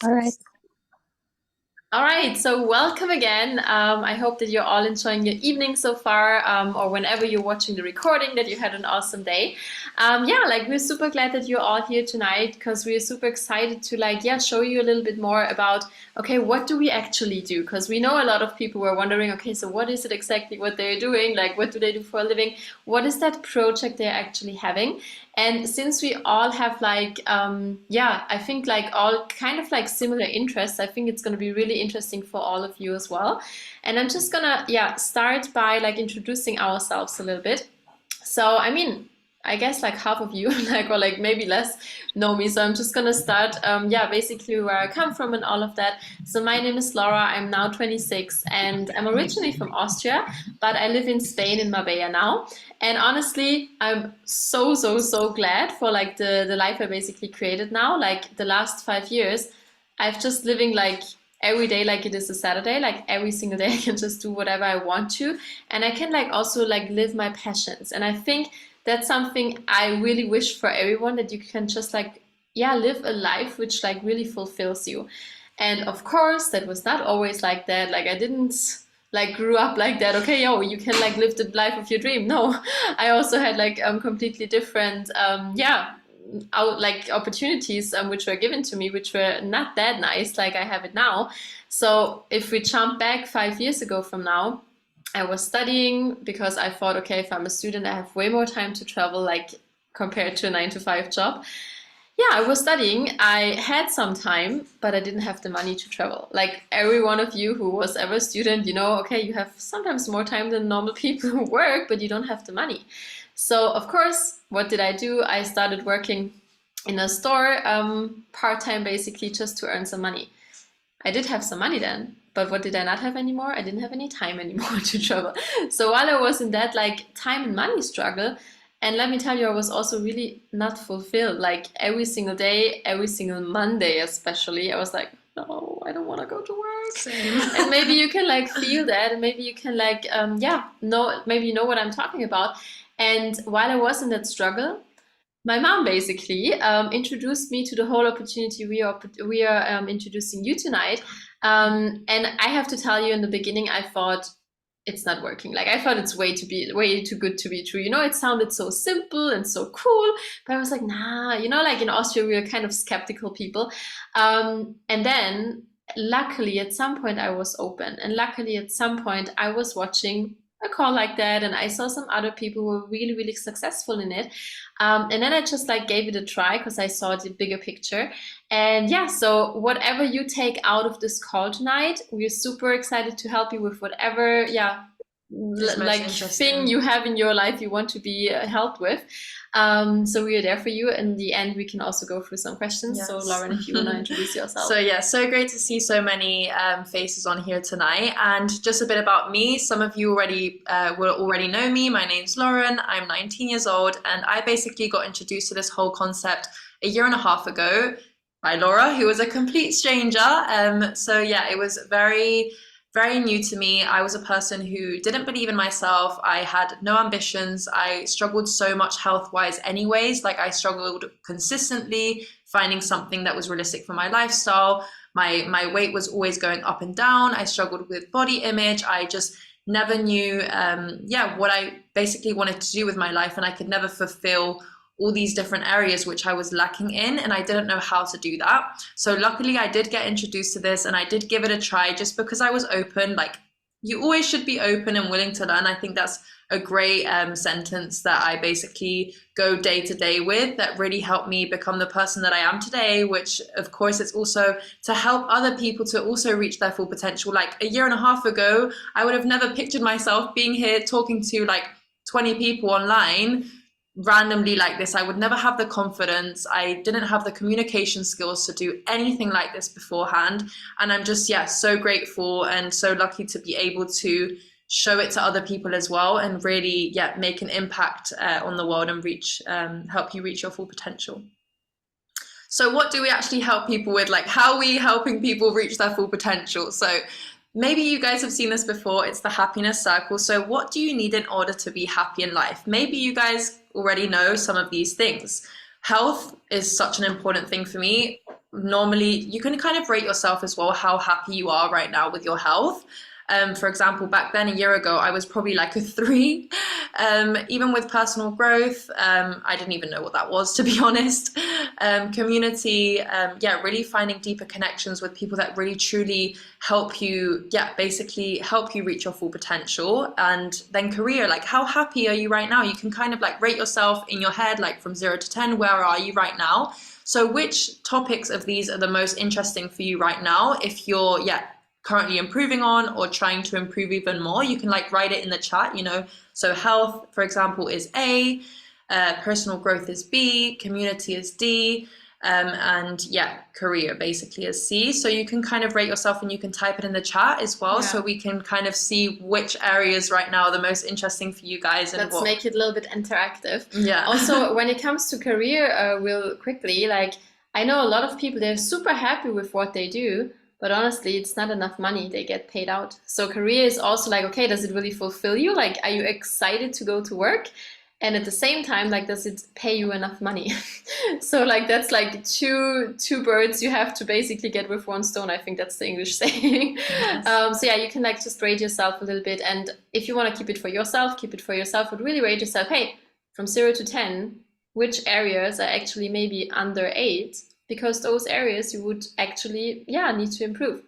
All right. All right, so welcome again. I hope that you're all enjoying your evening so far, or whenever you're watching the recording, that you had an awesome day. Yeah, like we're super glad that you're all here tonight because we're super excited to show you a little bit more about, okay, what do we actually do? Because we know a lot of people were wondering, okay, so what is it exactly what they're doing? Like, what do they do for a living? What is that project they're actually having? And since we all have I think like all kind of like similar interests, I think it's going to be really interesting for all of you as well. And I'm just gonna, start by like introducing ourselves a little bit. So, I mean, I guess like half of you, like, or like maybe less know me. So I'm just gonna start, basically where I come from and all of that. So my name is Laura. I'm now 26 and I'm originally from Austria, but I live in Spain in Marbella now. And honestly, I'm so glad for like the life I basically created now. Like the last 5 years, I've just living like every day like it is a Saturday, like every single day I can just do whatever I want to. And I can like also like live my passions. And I think that's something I really wish for everyone that you can just like, live a life which like really fulfills you. And of course, that was not always like that. Like I didn't like grew up like that. Okay, yo, you can like live the life of your dream. No, I also had like completely different out like opportunities which were given to me which were not that nice like I have it now. So if we jump back 5 years ago from now, I was studying because I thought, okay, if I'm a student, I have way more time to travel, like compared to a 9 to 5 job. Yeah, I was studying. I had some time, but I didn't have the money to travel. Like every one of you who was ever a student, you know, okay, you have sometimes more time than normal people who work, but you don't have the money. So, of course, what did I do? I started working in a store part-time basically just to earn some money. I did have some money then, but what did I not have anymore? I didn't have any time anymore to travel. So while I was in that like time and money struggle, and let me tell you, I was also really not fulfilled. Like every single day, every single Monday, especially, I was like, no, I don't want to go to work. Same. And maybe you can like feel that, and maybe you can like, know, maybe you know what I'm talking about. And while I was in that struggle, my mom basically introduced me to the whole opportunity we are introducing you tonight. And I have to tell you, in the beginning, I thought it's not working. Like I thought it's way too good to be true. You know, it sounded so simple and so cool, but I was like, nah. You know, like in Austria, we are kind of skeptical people. And then, luckily, at some point, I was open, and luckily, at some point, I was watching a call like that, and I saw some other people who were really successful in it. And then I just like gave it a try because I saw the bigger picture. And yeah, so whatever you take out of this call tonight, we're super excited to help you with whatever, It's most like thing interesting. you have in your life you want to be helped with. So we are there for you. In the end, we can also go through some questions. So Yes. Lauren, if you want to introduce yourself. So yeah, so great to see so many faces on here tonight. And just a bit about me. Some of you already will already know me. My name's Lauren. I'm 19 years old, and I basically got introduced to this whole concept a year and a half ago by Laura, who was a complete stranger. So yeah, it was very new to me. I was a person who didn't believe in myself. I had no ambitions. I struggled so much health wise, anyways. Like, I struggled consistently finding something that was realistic for my lifestyle. My weight was always going up and down. I struggled with body image. I just never knew, what I basically wanted to do with my life, and I could never fulfill all these different areas which I was lacking in, and I didn't know how to do that. So luckily I did get introduced to this, and I did give it a try just because I was open. Like, you always should be open and willing to learn. I think that's a great sentence that I basically go day to day with, that really helped me become the person that I am today, which of course it's also to help other people to also reach their full potential. Like, a year and a half ago, I would have never pictured myself being here talking to like 20 people online randomly like this. I would never have the confidence. I didn't have the communication skills to do anything like this beforehand. And I'm just, so grateful and so lucky to be able to show it to other people as well, and really, make an impact on the world, and help you reach your full potential. So what do we actually help people with? Like, how are we helping people reach their full potential? So maybe you guys have seen this before. It's the happiness circle. So what do you need in order to be happy in life? Maybe you guys already know some of these things. Health is such an important thing for me. normally you can kind of rate yourself as well, how happy you are right now with your health. For example, back then, a year ago, I was probably like a 3. Even with personal growth, I didn't even know what that was, to be honest. Community, yeah, really finding deeper connections with people that really truly help you, yeah, basically help you reach your full potential. And then career, like how happy are you right now? You can kind of like rate yourself in your head, like from 0 to 10, where are you right now? So which topics of these are the most interesting for you right now? If you're, yeah, currently improving on or trying to improve even more, you can like write it in the chat, you know. So health, for example, is A, personal growth is B, community is D, and yeah, career basically is C. So you can kind of rate yourself and you can type it in the chat as well, so we can kind of see which areas right now are the most interesting for you guys. And let's make it a little bit interactive. Yeah. Also, when it comes to career, real quickly, like I know a lot of people, they're super happy with what they do, but honestly, it's not enough money they get paid out. So career is also like, okay, does it really fulfill you? Like, are you excited to go to work? And at the same time, like, does it pay you enough money? So like, that's like two birds you have to basically get with one stone. I think that's the English saying. Yes. So yeah, you can like just rate yourself a little bit. And if you want to keep it for yourself, keep it for yourself, but really rate yourself, hey, from 0 to 10, which areas are actually maybe under 8? Because those areas you would actually, yeah, need to improve.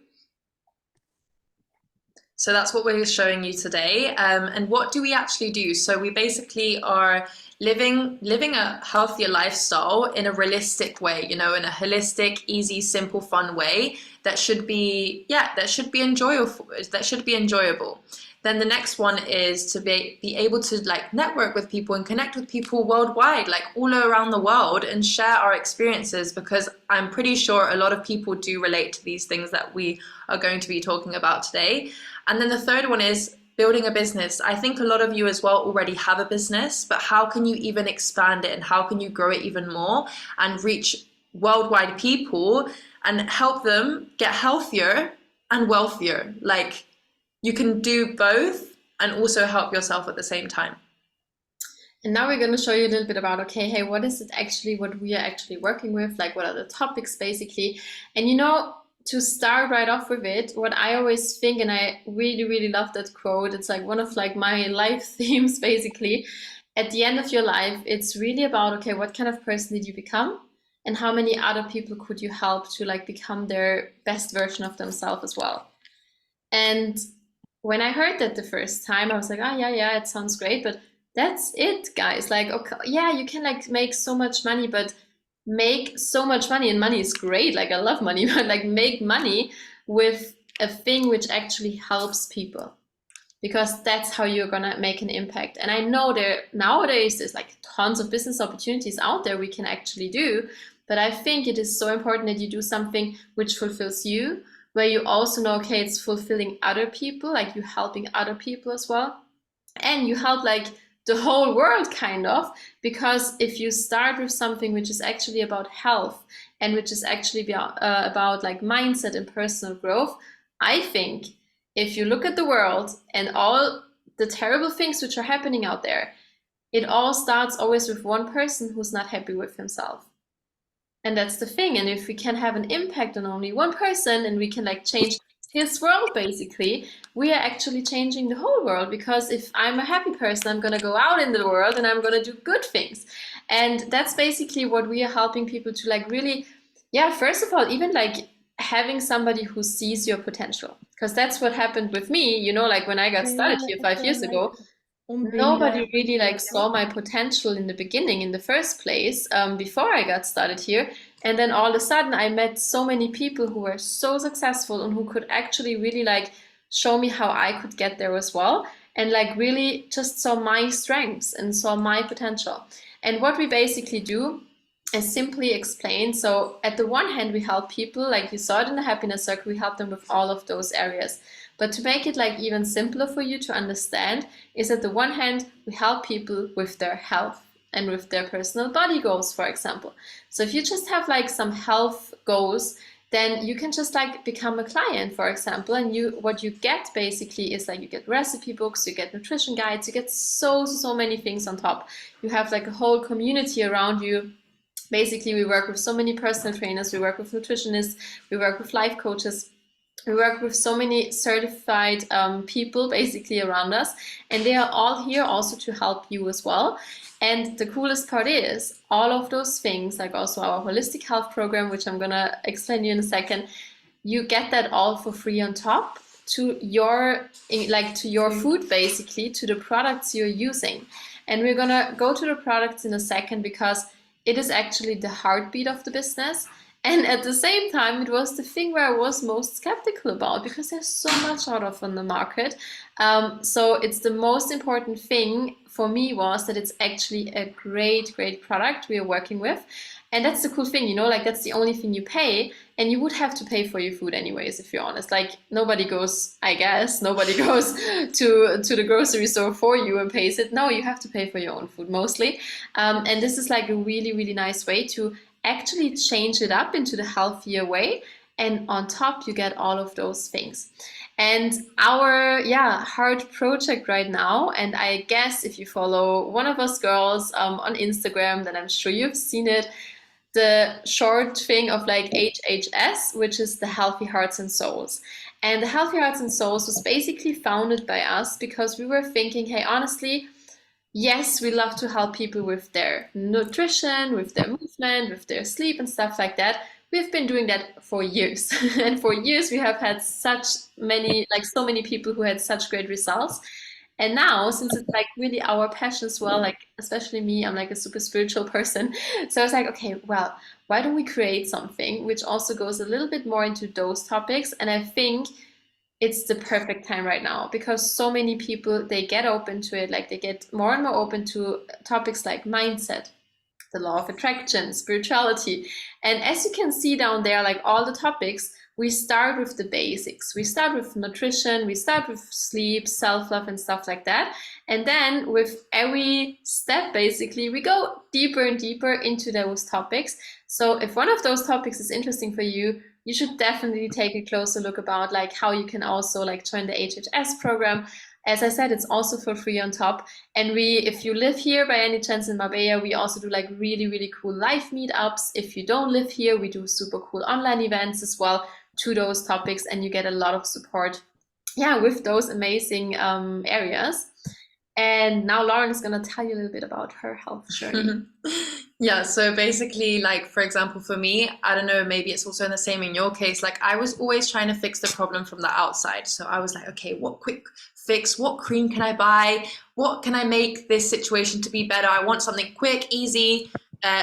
So that's what we're showing you today. And what do we actually do? So we basically are living a healthier lifestyle in a realistic way, you know, in a holistic, easy, simple, fun way that should be, yeah, that should be enjoyable. Then the next one is to be able to like network with people and connect with people worldwide, like all around the world, and share our experiences, because I'm pretty sure a lot of people do relate to these things that we are going to be talking about today. And then the third one is building a business. I think a lot of you as well already have a business, but how can you even expand it and how can you grow it even more and reach worldwide people and help them get healthier and wealthier? Like, you can do both and also help yourself at the same time. And now we're going to show you a little bit about, okay, hey, what is it actually, what we are actually working with? Like, what are the topics basically? And you know, to start right off with it, what I always think, and I really, really love that quote, it's like one of like my life themes basically. At the end of your life, it's really about, okay, what kind of person did you become? And how many other people could you help to like become their best version of themselves as well? And when I heard that the first time, I was like, oh yeah, it sounds great, but that's it, guys. Like, okay, yeah, you can like make so much money, but make so much money, and money is great. Like, I love money, but like make money with a thing which actually helps people, because that's how you're gonna make an impact. And I know there nowadays there's like tons of business opportunities out there we can actually do, but I think it is so important that you do something which fulfills you, where you also know, okay, it's fulfilling other people, like you helping other people as well. And you help like the whole world kind of, because if you start with something which is actually about health and which is actually about like mindset and personal growth, I think if you look at the world and all the terrible things which are happening out there, it all starts always with one person who's not happy with himself. And that's the thing. And if we can have an impact on only one person and we can like change his world, basically, we are actually changing the whole world. Because if I'm a happy person, I'm going to go out in the world and I'm going to do good things. And that's basically what we are helping people to like really, yeah, first of all, even like having somebody who sees your potential. Because that's what happened with me, you know, like when I got started here 5 years ago. Nobody really like saw my potential in the beginning, in the first place, before I got started here. And then all of a sudden I met so many people who were so successful and who could actually really like show me how I could get there as well. And like really just saw my strengths and saw my potential. And what we basically do is simply explain. So at the one hand, we help people, like you saw it in the happiness circle, we help them with all of those areas. But to make it like even simpler for you to understand is, at the one hand, we help people with their health and with their personal body goals, for example. So if you just have like some health goals, then you can just like become a client, for example, and what you get basically is like you get recipe books, you get nutrition guides, you get so many things on top. You have like a whole community around you Basically, we work with so many personal trainers, we work with nutritionists, we work with life coaches, we work with so many certified people basically around us, and they are all here also to help you as well. And the coolest part is all of those things, like also our holistic health program, which I'm gonna explain to you in a second, you get that all for free on top to your to your food, basically to the products you're using. And we're gonna go to the products in a second because it is actually the heartbeat of the business. And at the same time, it was the thing where I was most skeptical about because there's so much out of on the market. So it's the most important thing for me was that it's actually a great, great product we are working with. And that's the cool thing, you know, like that's the only thing you pay. And you would have to pay for your food anyways, if you're honest. Like nobody goes, I guess, nobody goes to the grocery store for you and pays it. No, you have to pay for your own food mostly. And this is like a really, really nice way to actually change it up into the healthier way. And on top, you get all of those things. And our heart project right now, and I guess if you follow one of us girls on Instagram, then I'm sure you've seen it, the short thing of like HHS, which is the Healthy Hearts and Souls. And the Healthy Hearts and Souls was basically founded by us because we were thinking, hey, honestly, yes, we love to help people with their nutrition, with their movement, with their sleep and stuff like that. We've been doing that for years. And for years, we have had so many people who had such great results. And now, since it's like really our passion as well, like especially me, I'm like a super spiritual person. So I was like, okay, well, why don't we create something which also goes a little bit more into those topics? And I think it's the perfect time right now because so many people, they get open to it, like they get more and more open to topics like mindset, the law of attraction, spirituality. And as you can see down there, like all the topics, we start with the basics. We start with nutrition, we start with sleep, self-love and stuff like that. And then with every step, basically, we go deeper and deeper into those topics. So if one of those topics is interesting for you, you should definitely take a closer look about like how you can also like join the HHS program. As I said, it's also for free on top. And if you live here by any chance in Marbella, we also do like really, really cool live meetups. If you don't live here, we do super cool online events as well to those topics, and you get a lot of support, with those amazing areas. And now Lauren is going to tell you a little bit about her health journey. Yeah, so basically, like, for example, for me, I don't know, maybe it's also the same in your case. Like, I was always trying to fix the problem from the outside. So I was like, okay, what quick fix? What cream can I buy? What can I make this situation to be better? I want something quick, easy,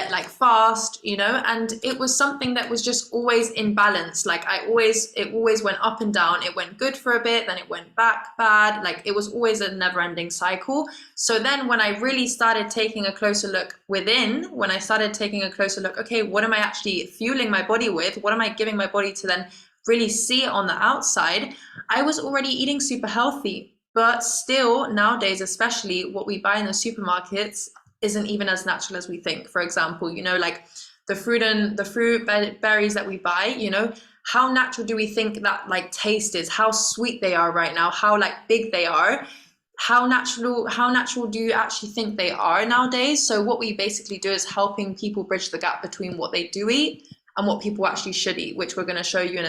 like fast, you know? And it was something that was just always in balance. Like, it always went up and down. It went good for a bit, then it went back bad. Like, it was always a never-ending cycle. So then when I really started taking a closer look within, when I started taking a closer look, okay, what am I actually fueling my body with? What am I giving my body to then really see it on the outside? I was already eating super healthy, but still nowadays, especially what we buy in the supermarkets isn't even as natural as we think. For example, you know, like the fruit berries that we buy, you know, how natural do we think that like taste is? How sweet they are right now, how like big they are. How natural do you actually think they are nowadays? So what we basically do is helping people bridge the gap between what they do eat and what people actually should eat, which we're going to show you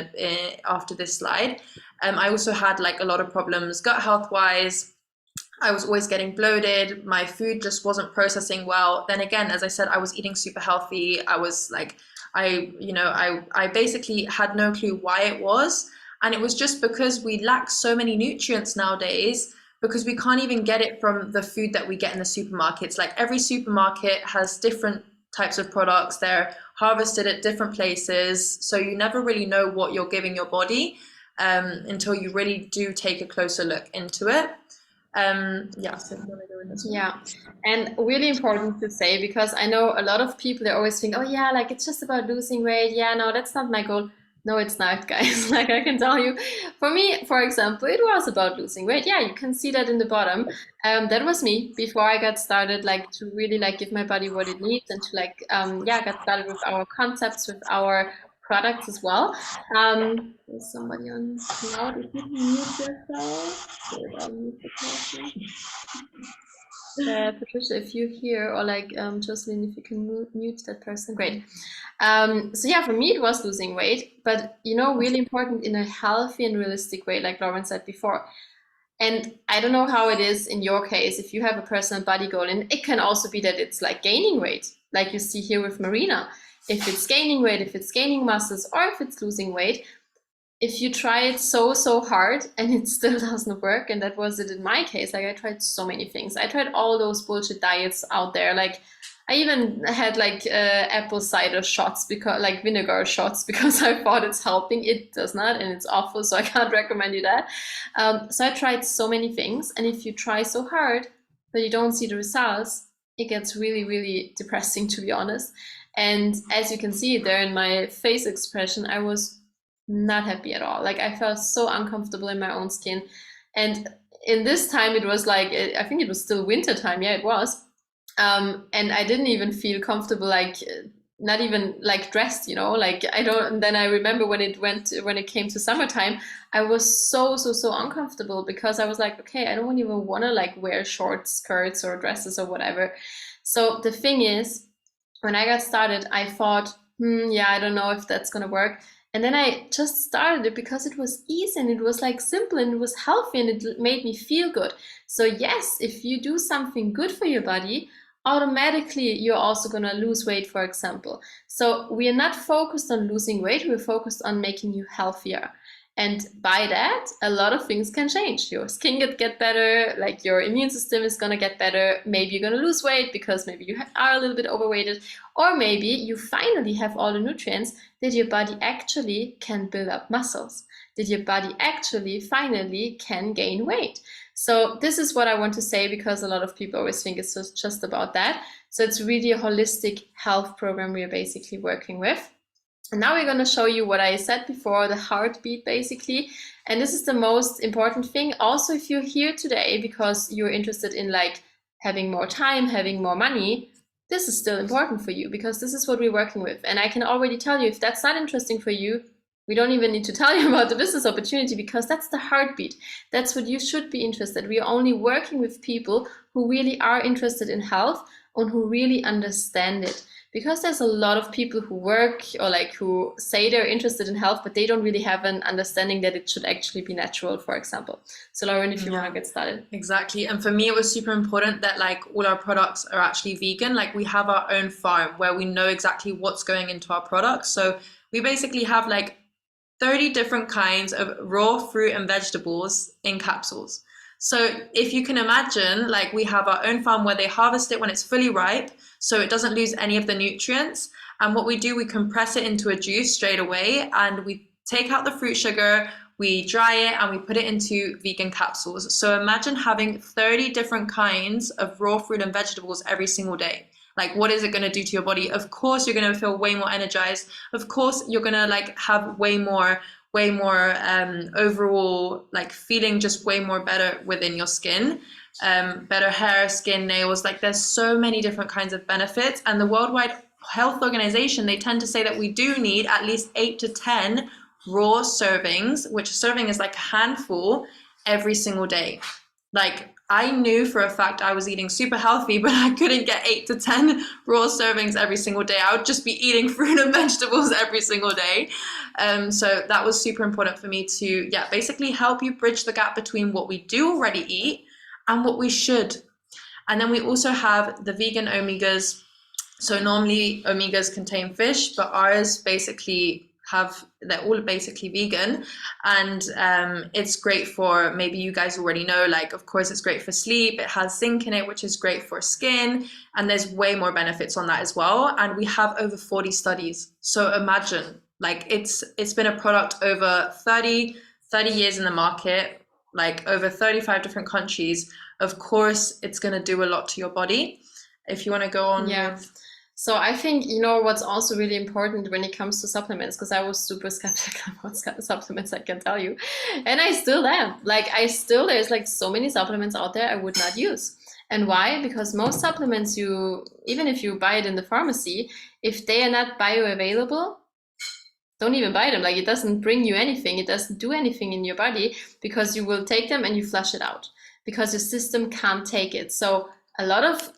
after this slide. I also had like a lot of problems gut health wise. I was always getting bloated. My food just wasn't processing well. Then again, as I said, I was eating super healthy. I was like, I basically had no clue why it was. And it was just because we lack so many nutrients nowadays, because we can't even get it from the food that we get in the supermarkets. Like every supermarket has different types of products. They're harvested at different places. So you never really know what you're giving your body until you really do take a closer look into it. So if you want to go in this one. Yeah, and really important to say, because I know a lot of people, they always think, oh yeah, like it's just about losing weight. Yeah, no, that's not my goal. No, it's not, guys. Like I can tell you, for me, for example, it was about losing weight. Yeah, you can see that in the bottom. That was me before I got started, like to really like give my body what it needs and to like, got started with our concepts, with our products as well. There's somebody on loud. If you can mute yourself, so I'll mute the person. Patricia, if you hear, or like Jocelyn, if you can mute that person, great. So yeah, for me it was losing weight, but really important in a healthy and realistic way, like Lauren said before. And I don't know how it is in your case, if you have a personal body goal, and it can also be that it's like gaining weight, like you see here with Marina. If it's gaining weight, if it's gaining muscles, or if it's losing weight, if you try it so hard and it still doesn't work, and that was it in my case, like I tried so many things. I tried all those bullshit diets out there. Like I even had like apple cider shots, because like vinegar shots, because I thought it's helping. It does not, and it's awful, so I can't recommend you that. So I tried so many things, and if you try so hard but you don't see the results, it gets really depressing, to be honest. And as you can see there in my face expression, I was not happy at all. Like I felt so uncomfortable in my own skin. And in this time, it was like, I think it was still winter time. Yeah, it was. And I didn't even feel comfortable, like not even like dressed, like I don't. And then I remember when it came to summertime, I was so uncomfortable, because I was like, okay, I don't even want to like wear short skirts or dresses or whatever. So the thing is, when I got started, I thought, yeah, I don't know if that's gonna work. And then I just started it because it was easy, and it was like simple, and it was healthy, and it made me feel good. So yes, if you do something good for your body, automatically you're also going to lose weight, for example. So we are not focused on losing weight, we're focused on making you healthier. And by that, a lot of things can change. Your skin get better, like your immune system is going to get better. Maybe you're going to lose weight because maybe you are a little bit overweighted, or maybe you finally have all the nutrients that your body actually can build up muscles, that your body actually finally can gain weight. So this is what I want to say, because a lot of people always think it's just about that. So it's really a holistic health program we are basically working with. And now we're going to show you what I said before, the heartbeat basically. And this is the most important thing. Also, if you're here today because you're interested in like having more time, having more money, this is still important for you, because this is what we're working with. And I can already tell you, if that's not interesting for you, we don't even need to tell you about the business opportunity, because that's the heartbeat. That's what you should be interested. We are only working with people who really are interested in health and who really understand it. Because there's a lot of people who work or like who say they're interested in health, but they don't really have an understanding that it should actually be natural, for example. So Lauren, if you want to get started. Exactly. And for me, it was super important that like all our products are actually vegan. Like we have our own farm where we know exactly what's going into our products. So we basically have like 30 different kinds of raw fruit and vegetables in capsules. So if you can imagine, like we have our own farm where they harvest it when it's fully ripe, so it doesn't lose any of the nutrients. And what we do, we compress it into a juice straight away, and we take out the fruit sugar, we dry it, and we put it into vegan capsules. So imagine having 30 different kinds of raw fruit and vegetables every single day. Like, what is it going to do to your body? Of course, you're going to feel way more energized. Of course, you're going to like have way more overall like feeling just way more better within your skin, better hair, skin, nails. Like there's so many different kinds of benefits. And the World Health Organization, they tend to say that we do need at least 8 to 10 raw servings, which serving is like a handful every single day. Like I knew for a fact I was eating super healthy, but I couldn't get 8 to 10 raw servings every single day. I would just be eating fruit and vegetables every single day. So that was super important for me to, basically help you bridge the gap between what we do already eat and what we should. And then we also have the vegan omegas. So normally omegas contain fish, but ours basically they're all basically vegan, and it's great for, maybe you guys already know, like of course it's great for sleep, it has zinc in it, which is great for skin, and there's way more benefits on that as well. And we have over 40 studies, so imagine, like it's been a product over 30 years in the market, like over 35 different countries. Of course it's going to do a lot to your body. If you want to go on with... So I think, what's also really important when it comes to supplements, because I was super skeptical about supplements, I can tell you. And I still am. There's like so many supplements out there I would not use. And why? Because most supplements, even if you buy it in the pharmacy, if they are not bioavailable, don't even buy them. Like it doesn't bring you anything. It doesn't do anything in your body, because you will take them and you flush it out because your system can't take it. So a lot of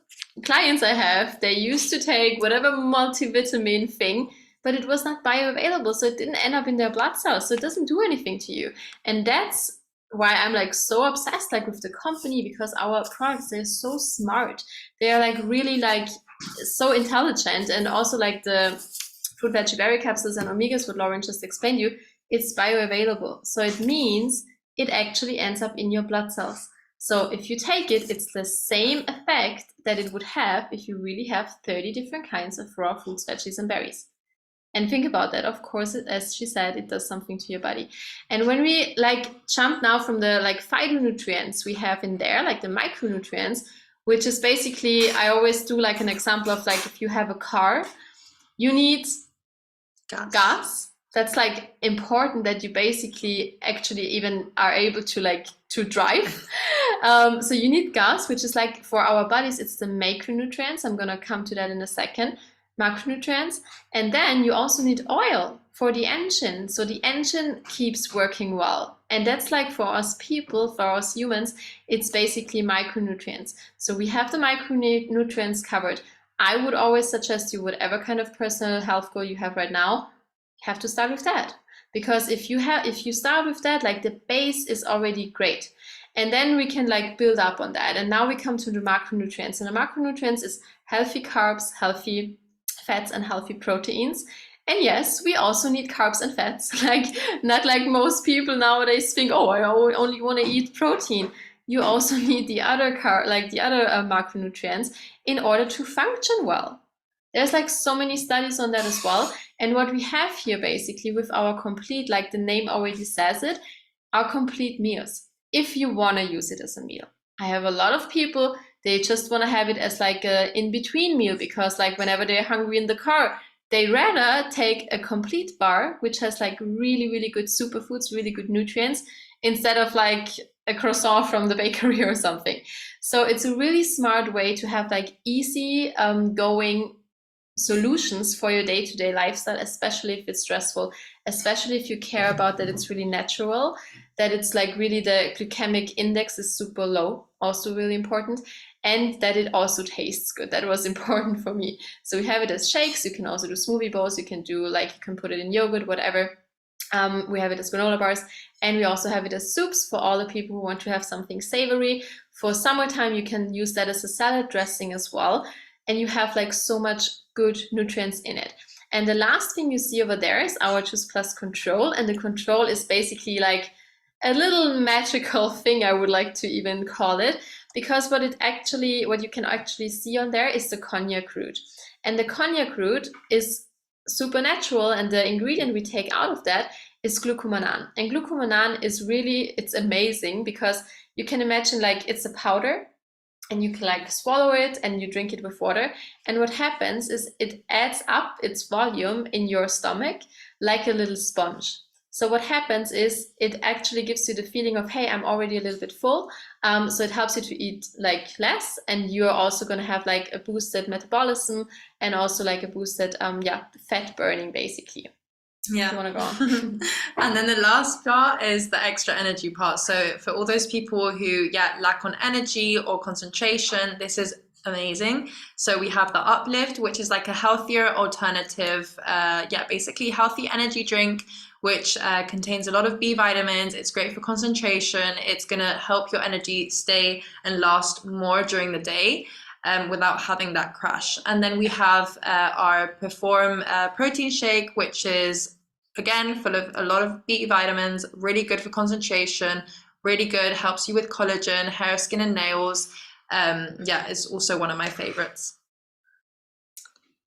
clients I have, they used to take whatever multivitamin thing, but it was not bioavailable, so it didn't end up in their blood cells, so it doesn't do anything to you. And that's why I'm like so obsessed like with the company, because our products, they're so smart. They're like really like so intelligent, and also like the fruit veggie berry capsules and omegas, what Lauren just explained you, it's bioavailable. So it means it actually ends up in your blood cells. So if you take it, it's the same effect that it would have if you really have 30 different kinds of raw fruits, veggies, and berries. And think about that. Of course, as she said, it does something to your body. And when we like jump now from the like phytonutrients we have in there, like the micronutrients, which is basically, I always do like an example of like if you have a car, you need gas. That's like important, that you basically actually even are able to like to drive. So you need gas, which is like for our bodies, it's the macronutrients. I'm gonna come to that in a second. Macronutrients. And then you also need oil for the engine. So the engine keeps working well. And that's like for us people, for us humans, it's basically micronutrients. So we have the micronutrients covered. I would always suggest you, whatever kind of personal health goal you have right now, you have to start with that. Because if you start with that, like the base is already great. And then we can like build up on that. And now we come to the macronutrients. And the macronutrients is healthy carbs, healthy fats, and healthy proteins. And yes, we also need carbs and fats. Like not like most people nowadays think, oh, I only want to eat protein. You also need the other macronutrients in order to function well. There's like so many studies on that as well. And what we have here basically with our complete, like the name already says it, our complete meals, if you want to use it as a meal. I have a lot of people, they just want to have it as like a in-between meal, because like whenever they're hungry in the car, they rather take a complete bar, which has like really, really good superfoods, really good nutrients, instead of like a croissant from the bakery or something. So it's a really smart way to have like easy going solutions for your day-to-day lifestyle, especially if it's stressful, especially if you care about that it's really natural, that it's like really the glycemic index is super low, also really important, and that it also tastes good. That was important for me. So we have it as shakes. You can also do smoothie bowls. You can do like, you can put it in yogurt, whatever. We have it as granola bars, and we also have it as soups for all the people who want to have something savory. For summertime, you can use that as a salad dressing as well. And you have like so much good nutrients in it. And the last thing you see over there is our Choose Plus control. And the control is basically like a little magical thing, I would like to even call it, because what you can actually see on there is the konjac root. And the konjac root is supernatural, and the ingredient we take out of that is glucomannan. And glucomannan is really, it's amazing, because you can imagine like it's a powder, and you can like swallow it and you drink it with water. And what happens is it adds up its volume in your stomach like a little sponge. So what happens is it actually gives you the feeling of, hey, I'm already a little bit full. So it helps you to eat like less, and you're also going to have like a boosted metabolism, and also like a boosted fat burning basically. Yeah. You want to go on? And then the last part is the extra energy part. So for all those people who lack on energy or concentration, this is amazing. So we have the Uplift, which is like a healthier alternative, basically healthy energy drink, which contains a lot of B vitamins. It's great for concentration. It's going to help your energy stay and last more during the day without having that crash. And then we have our Perform protein shake, which is again full of a lot of B vitamins, really good for concentration, really good, helps you with collagen, hair, skin, and nails. It's also one of my favorites.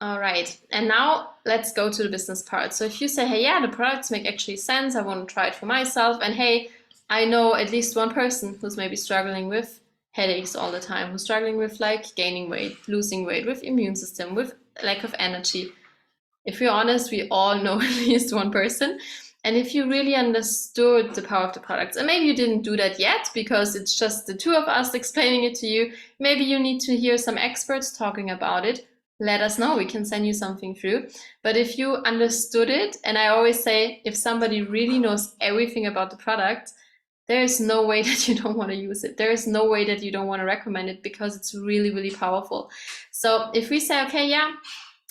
All right, and now let's go to the business part. So if you say, hey, the products make actually sense, I want to try it for myself, and hey, I know at least one person who's maybe struggling with headaches all the time, who's struggling with like gaining weight, losing weight, with immune system, with lack of energy. If we're honest, we all know at least one person. And if you really understood the power of the products, and maybe you didn't do that yet because it's just the two of us explaining it to you, maybe you need to hear some experts talking about it, let us know. We can send you something through. But if you understood it, and I always say, if somebody really knows everything about the product, there is no way that you don't want to use it. There is no way that you don't want to recommend it, because it's really, really powerful. So if we say, okay, yeah,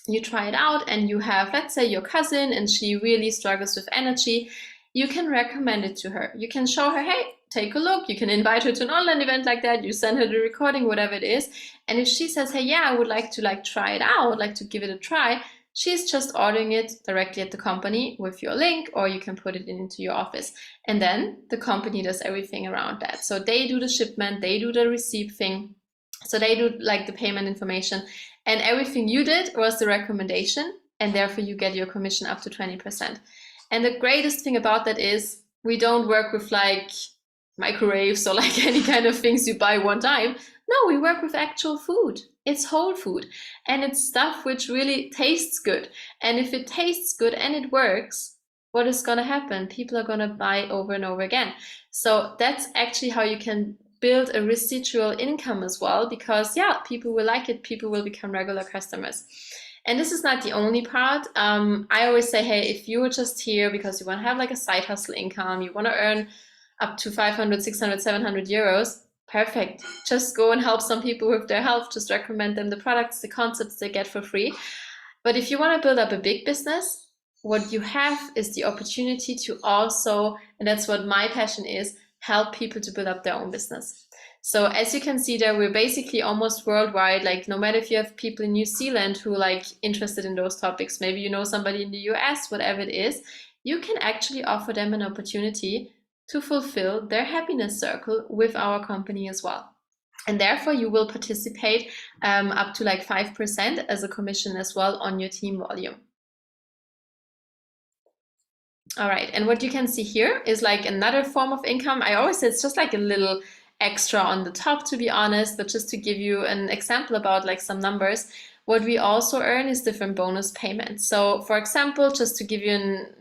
you try it out and you have, let's say, your cousin and she really struggles with energy, you can recommend it to her. You can show her, hey, take a look. You can invite her to an online event like that. You send her the recording, whatever it is. And if she says, hey, yeah, I would like to try it out, like to give it a try, she's just ordering it directly at the company with your link, or you can put it into your office. And then the company does everything around that. So they do the shipment, they do the receipt thing. So they do the payment information, and everything you did was the recommendation, and therefore you get your commission up to 20%. And the greatest thing about that is we don't work with microwaves or any kind of things you buy one time. No, we work with actual food. It's whole food, and it's stuff which really tastes good. And if it tastes good and it works, what is going to happen? People are going to buy over and over again. So that's actually how you can build a residual income as well, because yeah, people will like it. People will become regular customers. And this is not the only part. I always say, hey, if you're just here because you want to have a side hustle income, you want to earn up to 500, 600, 700 euros, perfect. Just go and help some people with their health. Just recommend them the products, the concepts they get for free. But if you want to build up a big business, what you have is the opportunity to also, and that's what my passion is, help people to build up their own business. So as you can see there, we're basically almost worldwide. No matter if you have people in New Zealand who interested in those topics, maybe you know somebody in the US, whatever it is, you can actually offer them an opportunity to fulfill their happiness circle with our company as well. And therefore you will participate up to 5% as a commission as well on your team volume. All right, and what you can see here is another form of income. I always say it's just a little extra on the top, to be honest, but just to give you an example about some numbers, what we also earn is different bonus payments. So for example, just to give you an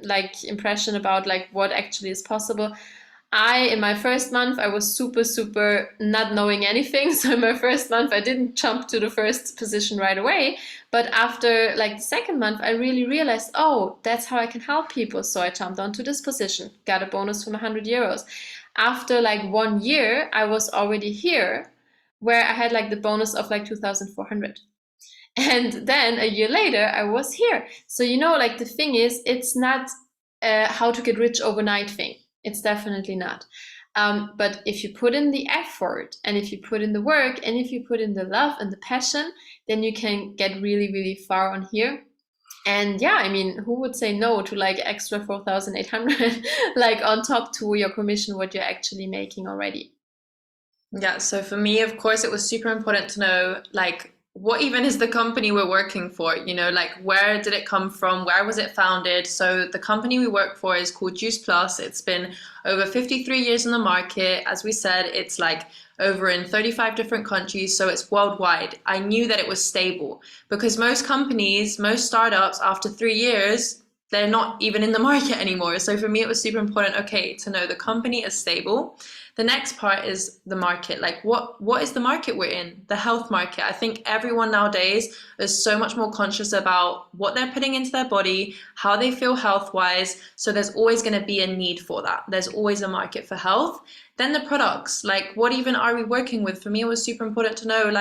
impression about what actually is possible, in my first month, I was super not knowing anything. So in my first month, I didn't jump to the first position right away. But after the second month, I really realized, oh, that's how I can help people. So I jumped onto this position, got a bonus from 100 euros. After 1 year, I was already here, where I had the bonus of 2,400. And then a year later, I was here. So, the thing is, it's not how to get rich overnight thing. It's definitely not. But if you put in the effort, and if you put in the work, and if you put in the love and the passion, then you can get really, really far on here. And yeah, I mean, who would say no to extra 4,800 on top to your commission, what you're actually making already? Yeah, so for me, of course, it was super important to know what even is the company we're working for? Where did it come from? Where was it founded? So the company we work for is called Juice Plus. It's been over 53 years in the market. As we said, it's over in 35 different countries, so it's worldwide. I knew that it was stable, because most companies, most startups, after 3 years, they're not even in the market anymore. So for me, it was super important, okay, to know the company is stable. The next part is the market. What is the market we're in? The health market. I think everyone nowadays is so much more conscious about what they're putting into their body, how they feel health-wise. So there's always going to be a need for that. There's always a market for health. Then the products, what even are we working with? For me, it was super important to know,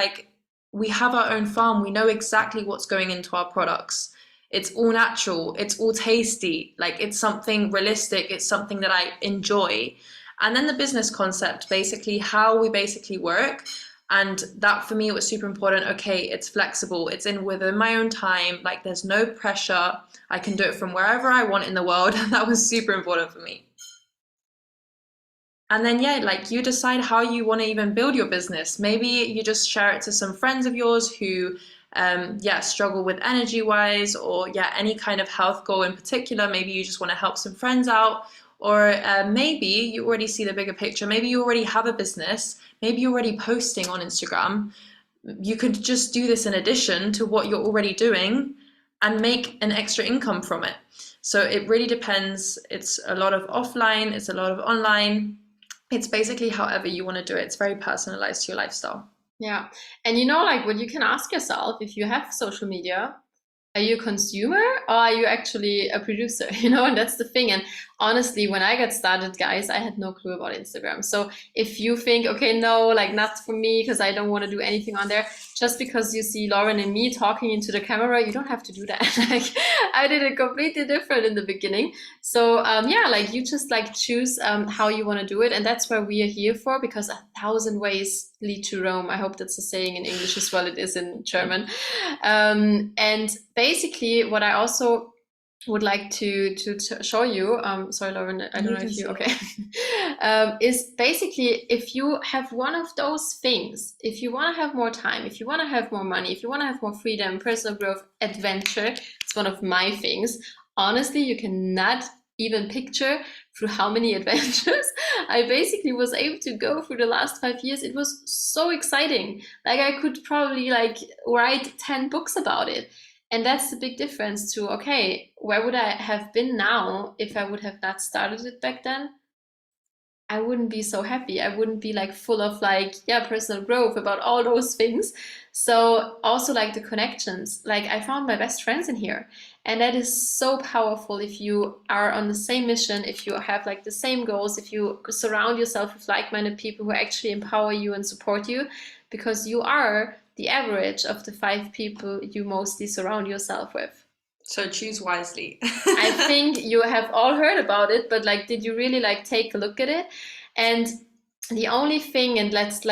we have our own farm. We know exactly what's going into our products. It's all natural. It's all tasty. It's something realistic. It's something that I enjoy. And then the business concept, basically how we basically work. And that for me, it was super important. Okay, it's flexible. It's within my own time. There's no pressure. I can do it from wherever I want in the world. That was super important for me. And then, yeah, you decide how you want to even build your business. Maybe you just share it to some friends of yours who struggle with energy wise, or any kind of health goal in particular. Maybe you just want to help some friends out. Or maybe you already see the bigger picture. Maybe you already have a business. Maybe you're already posting on Instagram. You could just do this in addition to what you're already doing and make an extra income from it. So it really depends. It's a lot of offline. It's a lot of online. It's basically however you want to do it. It's very personalized to your lifestyle. Yeah. And what you can ask yourself, if you have social media, are you a consumer or are you actually a producer? And that's the thing. And honestly, when I got started, guys, I had no clue about Instagram. So if you think, okay, no, like not for me because I don't want to do anything on there, just because you see Lauren and me talking into the camera, you don't have to do that. Like I did it completely different in the beginning. So yeah, like you just like choose how you want to do it, and that's where we are here for, because 1,000 ways lead to Rome. I hope that's a saying in English as well. It is in German. And basically, what I also would like to show you, sorry, Lauren, I don't You know can if you see okay, is basically if you have one of those things, if you want to have more time, if you want to have more money, if you want to have more freedom, personal growth, adventure, it's one of my things. Honestly, you cannot even picture through how many adventures I basically was able to go through the last 5 years. It was so exciting. Like I could probably like write 10 books about it. And that's the big difference to, okay, where would I have been now if I would have not started it back then? I wouldn't be so happy. I wouldn't be like full of like, yeah, personal growth about all those things. So also like the connections, like I found my best friends in here. And that is so powerful if you are on the same mission, if you have like the same goals, if you surround yourself with like-minded people who actually empower you and support you, because you are the average of the 5 people you mostly surround yourself with. So choose wisely. I think you have all heard about it, but like, did you really like take a look at it? And the only thing, and that's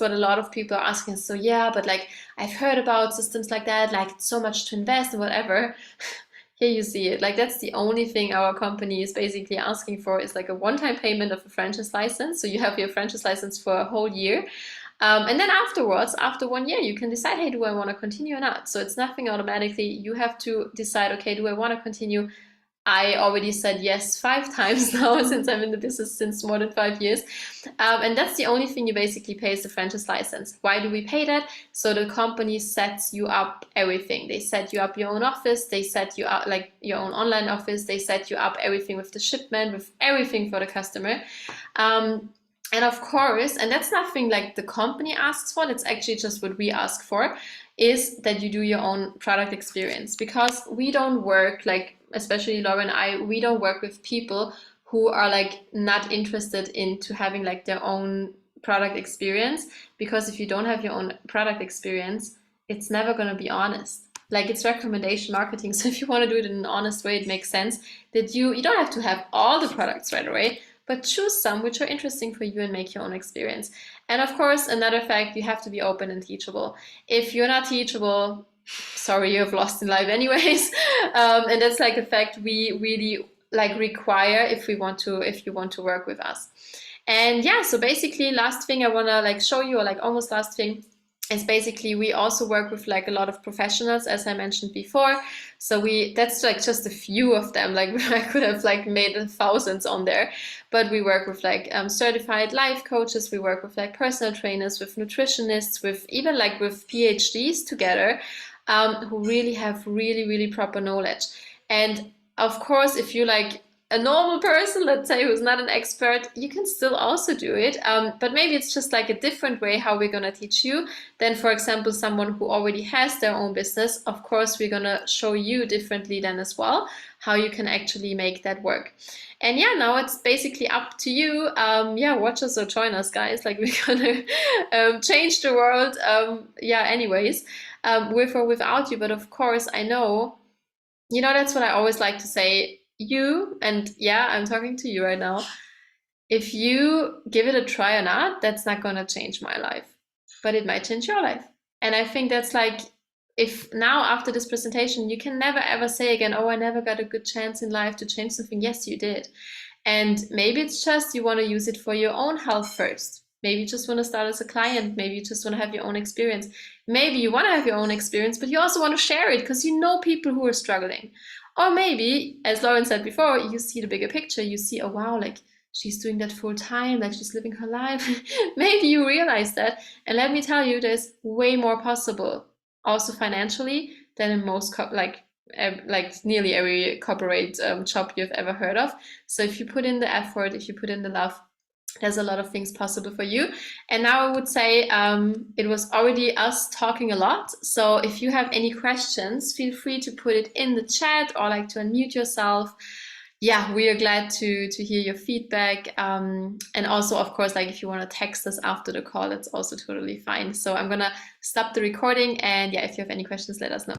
what a lot of people are asking. So yeah, but like I've heard about systems like that, like so much to invest and whatever. Here you see it. Like that's the only thing our company is basically asking for, is like a one-time payment of a franchise license. So you have your franchise license for a whole year. And then afterwards, after 1 year, you can decide, hey, do I want to continue or not? So it's nothing automatically. You have to decide, okay, do I want to continue? I already said yes 5 times now since I'm in the business since more than 5 years. And that's the only thing you basically pay is the franchise license. Why do we pay that? So the company sets you up everything. They set you up your own office. They set you up like your own online office. They set you up everything with the shipment, with everything for the customer. And of course, and that's nothing like the company asks for, that's actually just what we ask for, is that you do your own product experience. Because we don't work, like, especially Laura and I, we don't work with people who are like not interested into having like their own product experience. Because if you don't have your own product experience, it's never going to be honest. Like it's recommendation marketing. So if you want to do it in an honest way, it makes sense that you don't have to have all the products right away, but choose some which are interesting for you and make your own experience. And of course, another fact, you have to be open and teachable. If you're not teachable, sorry, you've lost in life anyways. And that's like a fact we really like require if you want to work with us. And yeah, so basically last thing I want to like show you, or like almost last thing, is basically we also work with like a lot of professionals, as I mentioned before. So that's like just a few of them. Like I could have like made thousands on there, but we work with like certified life coaches. We work with like personal trainers, with nutritionists, with even like with PhDs together, who really have really proper knowledge. And of course, if you like a normal person, let's say, who's not an expert, you can still also do it. But maybe it's just like a different way how we're going to teach you than, for example, someone who already has their own business. Of course, we're going to show you differently then as well, how you can actually make that work. And yeah, now it's basically up to you. Yeah, watch us or join us, guys. Like we're going to change the world. Yeah, anyways, with or without you. But of course, I know, that's what I always like to say. You, and yeah, I'm talking to you right now. If you give it a try or not, that's not going to change my life, but it might change your life. And I think that's like, if now after this presentation, you can never ever say again, oh, I never got a good chance in life to change something. Yes, you did. And maybe it's just you want to use it for your own health first. Maybe you just want to start as a client. Maybe you just want to have your own experience. Maybe you want to have your own experience, but you also want to share it because you know people who are struggling. Or maybe, as Lauren said before, you see the bigger picture. You see, oh wow, like she's doing that full time, like she's living her life. Maybe you realize that. And let me tell you, there's way more possible, also financially, than in most like nearly every corporate job you've ever heard of. So if you put in the effort, if you put in the love, there's a lot of things possible for you. And now I would say it was already us talking a lot. So if you have any questions, feel free to put it in the chat or like to unmute yourself. yeah, we are glad to hear your feedback. And also, of course, like if you want to text us after the call, that's also totally fine. So I'm gonna stop the recording, and yeah, if you have any questions, let us know.